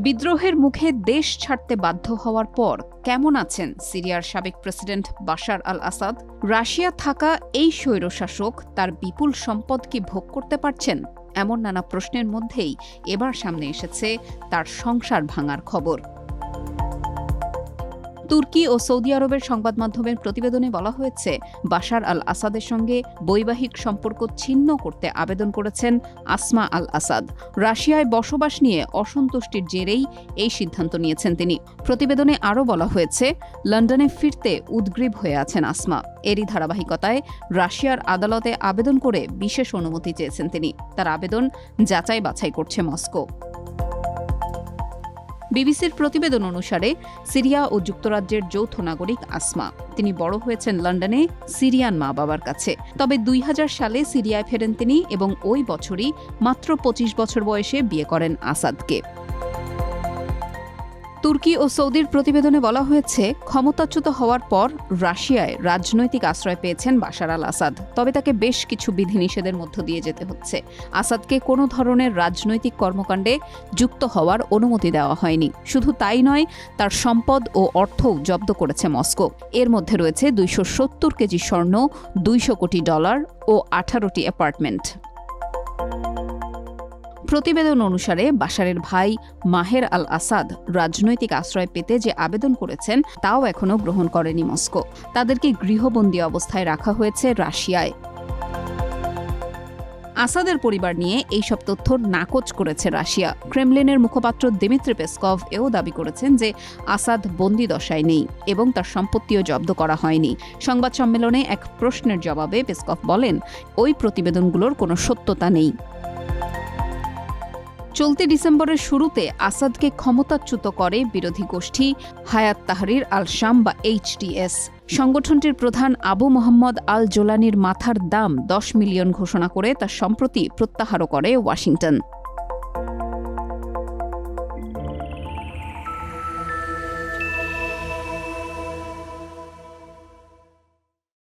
বিদ্রোহের মুখে দেশ ছাড়তে বাধ্য হওয়ার পর কেমন আছেন সিরিয়ার সাবেক প্রেসিডেন্ট বাশার আল আসাদ? রাশিয়া থাকা এই স্বৈরশাসক তার বিপুল সম্পদ কি ভোগ করতে পারছেন? এমন নানা প্রশ্নের মধ্যেই এবার সামনে এসেছে তার সংসার ভাঙার খবর। তুর্কি ও সৌদি আরবের সংবাদ মাধ্যমের প্রতিবেদনে বলা হয়েছে, বাশার আল আসাদের সঙ্গে বৈবাহিক সম্পর্ক ছিন্ন করতে আবেদন করেছেন আসমা আল আসাদ। রাশিয়ায় বসবাস নিয়ে অসন্তুষ্টির জেরেই এই সিদ্ধান্ত নিয়েছেন তিনি। প্রতিবেদনে আরও বলা হয়েছে, লন্ডনে ফিরতে উদ্গ্রীব হয়ে আছেন আসমা। এরই ধারাবাহিকতায় রাশিয়ার আদালতে আবেদন করে বিশেষ অনুমতি চেয়েছেন তিনি। তার আবেদন যাচাই বাছাই করছে মস্কো। বিবিসির প্রতিবেদন অনুসারে সিরিয়া ও যুক্তরাজ্যের যৌথ নাগরিক আসমা। তিনি বড় হয়েছেন লন্ডনে সিরিয়ান মা বাবার কাছে। তবে 2000 সালে সিরিয়ায় ফেরেন তিনি এবং ওই বছরই মাত্র 25 বছর বয়সে বিয়ে করেন আসাদকে। তুর্কি ও সৌদির প্রতিবেদনে বলা হয়েছে, ক্ষমতাচ্যুত হওয়ার পর রাশিয়ায় রাজনৈতিক আশ্রয় পেয়েছেন বাশার আল আসাদ। তবে তাকে বেশ কিছু বিধিনিষেধের মধ্য দিয়ে যেতে হচ্ছে। আসাদকে কোনো ধরনের রাজনৈতিক কর্মকাণ্ডে যুক্ত হওয়ার অনুমতি দেওয়া হয়নি। শুধু তাই নয়, তার সম্পদ ও অর্থও জব্দ করেছে মস্কো। এর মধ্যে রয়েছে 270 কেজি স্বর্ণ, $200 কোটি ও 18টি অ্যাপার্টমেন্ট। প্রতিবেদন অনুসারে বাশারের ভাই মাহের আল আসাদ রাজনৈতিক আশ্রয় পেতে যে আবেদন করেছেন তাও এখনও গ্রহণ করেনি মস্কো। তাদেরকে গৃহবন্দী অবস্থায় রাখা হয়েছে রাশিয়ায়। আসাদের পরিবার নিয়ে এইসব তথ্য নাকচ করেছে রাশিয়া। ক্রেমলিনের মুখপাত্র দিমিত্রি পেসকভ এও দাবি করেছেন যে আসাদ বন্দী দশায় নেই এবং তার সম্পত্তিও জব্দ করা হয়নি। সংবাদ সম্মেলনে এক প্রশ্নের জবাবে পেসকভ বলেন, ওই প্রতিবেদনগুলোর কোনো সত্যতা নেই। চলতি ডিসেম্বরের শুরুতে আসাদকে ক্ষমতাচ্যুত করে বিরোধী গোষ্ঠী হায়াত তাহরির আল শাম বা HTS। সংগঠনটির প্রধান আবু মোহাম্মদ আল জোলানির মাথার দাম 10 মিলিয়ন ঘোষণা করে তা সম্প্রতি প্রত্যাহারও করে ওয়াশিংটন।